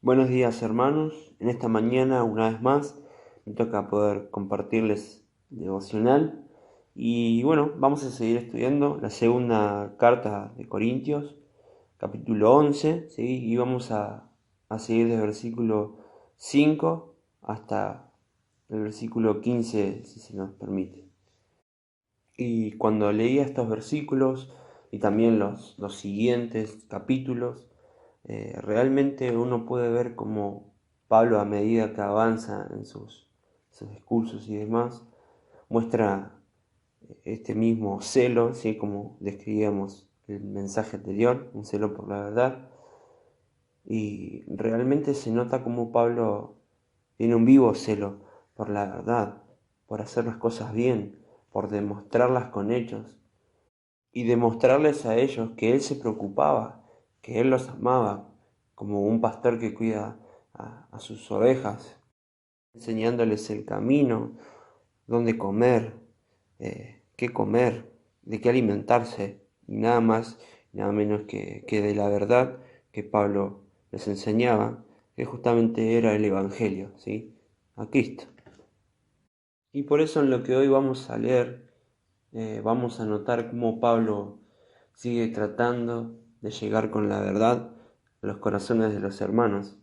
Buenos días hermanos, en esta mañana una vez más me toca poder compartirles devocional y bueno, vamos a seguir estudiando la segunda carta de Corintios, capítulo 11, ¿sí? Y vamos a seguir desde el versículo 5 hasta el versículo 15, si se nos permite. Y cuando leía estos versículos y también los siguientes capítulos, realmente uno puede ver cómo Pablo, a medida que avanza en sus discursos y demás, muestra este mismo celo, ¿sí? Como describíamos el mensaje anterior, un celo por la verdad. Y realmente se nota como Pablo tiene un vivo celo por la verdad, por hacer las cosas bien, por demostrarlas con hechos y demostrarles a ellos que él se preocupaba, que él los amaba, como un pastor que cuida a sus ovejas, enseñándoles el camino, dónde comer, qué comer, de qué alimentarse, y nada más, nada menos que de la verdad que Pablo les enseñaba, que justamente era el Evangelio, ¿sí? A Cristo. Y por eso en lo que hoy vamos a leer, vamos a notar cómo Pablo sigue tratando de llegar con la verdad a los corazones de los hermanos.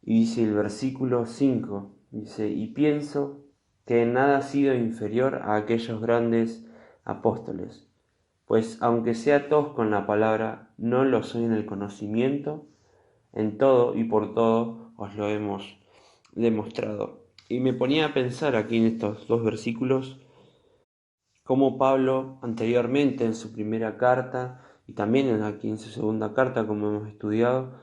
Y dice el versículo 5, dice, y pienso que en nada ha sido inferior a aquellos grandes apóstoles, pues aunque sea tosco en la palabra, no lo soy en el conocimiento, en todo y por todo os lo hemos demostrado. Y me ponía a pensar aquí en estos dos versículos cómo Pablo anteriormente en su primera carta y también aquí en su segunda carta, como hemos estudiado,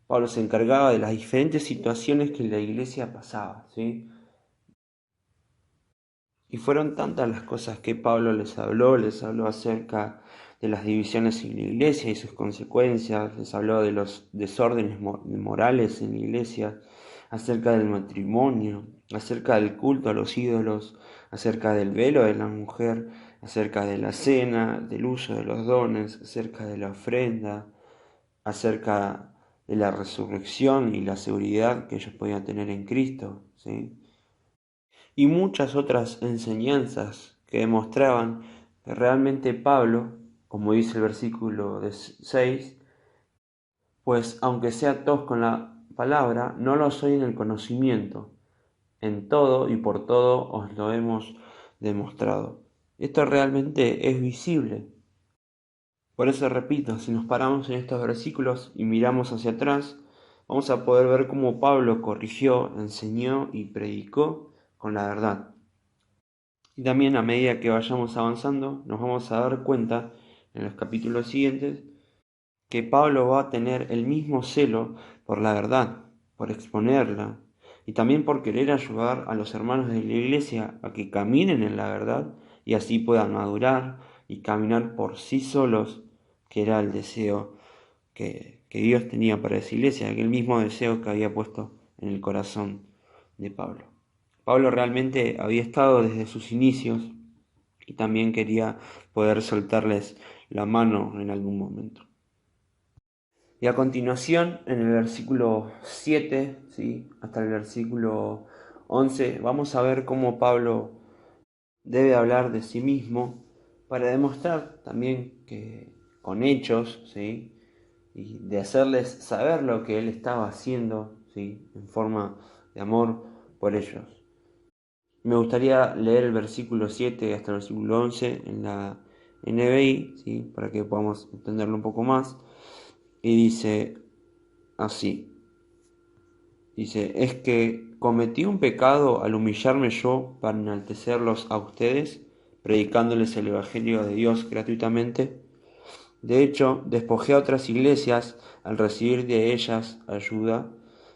Pablo se encargaba de las diferentes situaciones que la iglesia pasaba, ¿sí? Y fueron tantas las cosas que Pablo les habló acerca de las divisiones en la iglesia y sus consecuencias, les habló de los desórdenes morales en la iglesia, acerca del matrimonio, acerca del culto a los ídolos, acerca del velo de la mujer, acerca de la cena, del uso de los dones, acerca de la ofrenda, acerca de la resurrección y la seguridad que ellos podían tener en Cristo, ¿sí? Y muchas otras enseñanzas que demostraban que realmente Pablo, como dice el versículo 6, pues aunque sea tosco en la palabra, no lo soy en el conocimiento. En todo y por todo os lo hemos demostrado. Esto realmente es visible. Por eso repito, si nos paramos en estos versículos y miramos hacia atrás, vamos a poder ver cómo Pablo corrigió, enseñó y predicó con la verdad. Y también a medida que vayamos avanzando, nos vamos a dar cuenta en los capítulos siguientes que Pablo va a tener el mismo celo por la verdad, por exponerla, y también por querer ayudar a los hermanos de la iglesia a que caminen en la verdad y así puedan madurar y caminar por sí solos, que era el deseo que Dios tenía para esa iglesia, aquel mismo deseo que había puesto en el corazón de Pablo. Pablo realmente había estado desde sus inicios y también quería poder soltarles la mano en algún momento. Y a continuación, en el versículo 7, ¿sí? Hasta el versículo 11, vamos a ver cómo Pablo debe hablar de sí mismo para demostrar también que con hechos, ¿sí? Y de hacerles saber lo que él estaba haciendo, ¿sí? En forma de amor por ellos. Me gustaría leer el versículo 7 hasta el versículo 11 en la NBI, ¿sí? Para que podamos entenderlo un poco más. Y dice así, dice, es que cometí un pecado al humillarme yo para enaltecerlos a ustedes, predicándoles el Evangelio de Dios gratuitamente. De hecho, despojé a otras iglesias al recibir de ellas ayuda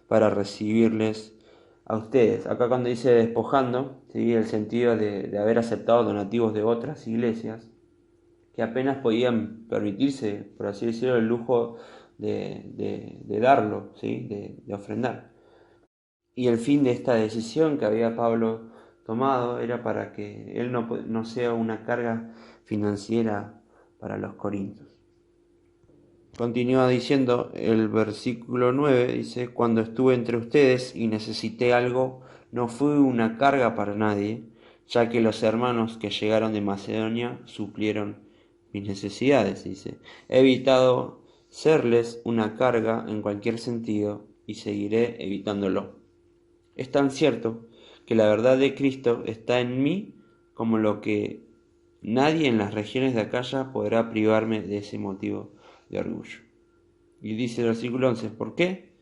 para recibirles a ustedes. Acá cuando dice despojando, ¿sí? El sentido de haber aceptado donativos de otras iglesias que apenas podían permitirse, por así decirlo, el lujo de darlo, ¿sí? De ofrendar. Y el fin de esta decisión que había Pablo tomado era para que él no sea una carga financiera para los corintios. Continúa diciendo el versículo 9, dice, cuando estuve entre ustedes y necesité algo, no fui una carga para nadie, ya que los hermanos que llegaron de Macedonia suplieron mis necesidades, dice. He evitado serles una carga en cualquier sentido y seguiré evitándolo. Es tan cierto que la verdad de Cristo está en mí como lo que nadie en las regiones de Acaya podrá privarme de ese motivo de orgullo. Y dice el versículo 11, ¿por qué?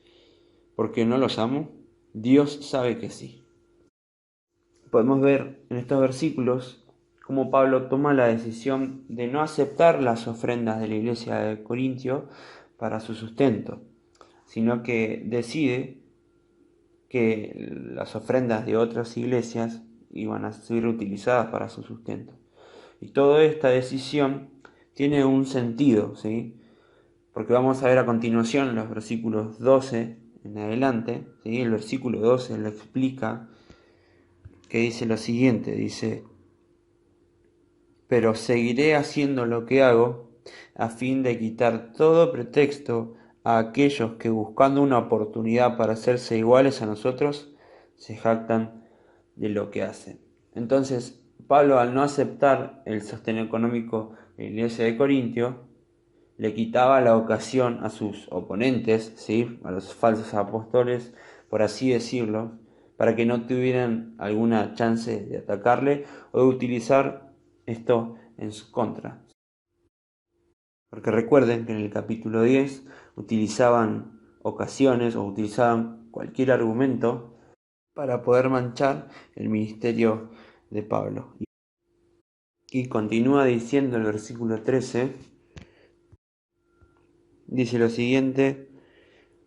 ¿Porque no los amo? Dios sabe que sí. Podemos ver en estos versículos cómo Pablo toma la decisión de no aceptar las ofrendas de la iglesia de Corintio para su sustento, sino que decide que las ofrendas de otras iglesias iban a ser utilizadas para su sustento. Y toda esta decisión tiene un sentido, ¿sí? Porque vamos a ver a continuación los versículos 12 en adelante, ¿sí? El versículo 12 lo explica, que dice lo siguiente, dice, pero seguiré haciendo lo que hago a fin de quitar todo pretexto a aquellos que buscando una oportunidad para hacerse iguales a nosotros, se jactan de lo que hacen. Entonces, Pablo, al no aceptar el sostén económico de la iglesia de Corintio, le quitaba la ocasión a sus oponentes, ¿sí? A los falsos apóstoles, por así decirlo, para que no tuvieran alguna chance de atacarle o de utilizar esto en su contra. Porque recuerden que en el capítulo 10 utilizaban ocasiones o utilizaban cualquier argumento para poder manchar el ministerio de Pablo. Y continúa diciendo el versículo 13, dice lo siguiente,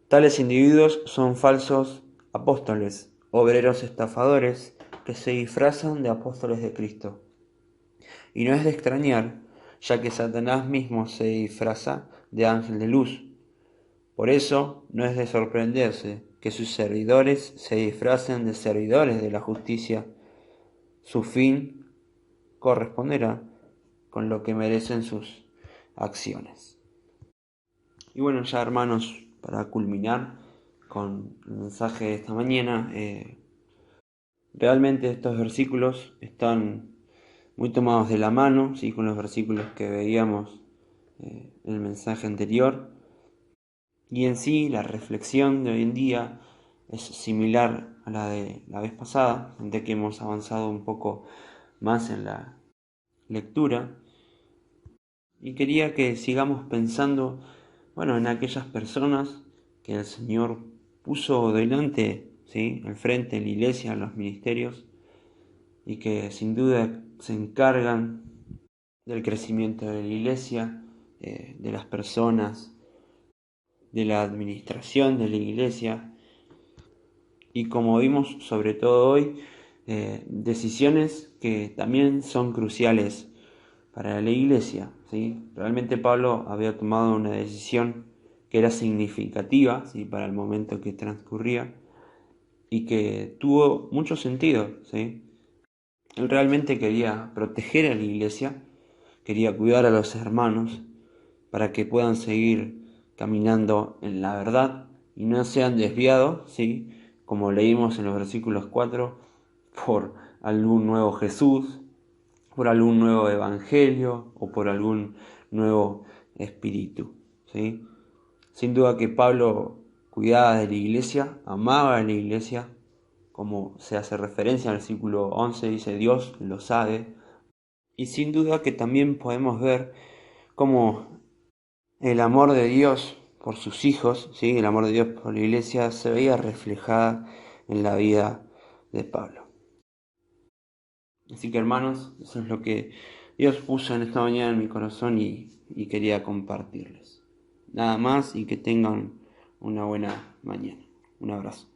tales individuos son falsos apóstoles, obreros estafadores, que se disfrazan de apóstoles de Cristo. Y no es de extrañar, ya que Satanás mismo se disfraza de ángel de luz. Por eso no es de sorprenderse que sus servidores se disfracen de servidores de la justicia. Su fin corresponderá con lo que merecen sus acciones. Y bueno, ya hermanos, para culminar con el mensaje de esta mañana, realmente estos versículos están muy tomados de la mano, ¿sí? Con los versículos que veíamos en el mensaje anterior. Y en sí, la reflexión de hoy en día es similar a la de la vez pasada, de que hemos avanzado un poco más en la lectura. Y quería que sigamos pensando, bueno, en aquellas personas que el Señor puso delante, ¿sí? Al frente en la iglesia, en los ministerios, y que sin duda se encargan del crecimiento de la iglesia, de las personas, de la administración de la iglesia, y como vimos sobre todo hoy, decisiones que también son cruciales para la iglesia, ¿sí? Realmente Pablo había tomado una decisión que era significativa, ¿sí? Para el momento que transcurría y que tuvo mucho sentido, ¿sí? Él realmente quería proteger a la iglesia, quería cuidar a los hermanos para que puedan seguir caminando en la verdad y no sean desviados, ¿sí? Como leímos en los versículos 4, por algún nuevo Jesús, por algún nuevo evangelio o por algún nuevo espíritu, ¿sí? Sin duda que Pablo cuidaba de la iglesia, amaba a la iglesia, como se hace referencia en el versículo 11, dice Dios lo sabe, y sin duda que también podemos ver cómo el amor de Dios por sus hijos, ¿sí? El amor de Dios por la iglesia se veía reflejada en la vida de Pablo. Así que hermanos, eso es lo que Dios puso en esta mañana en mi corazón y quería compartirles. Nada más y que tengan una buena mañana. Un abrazo.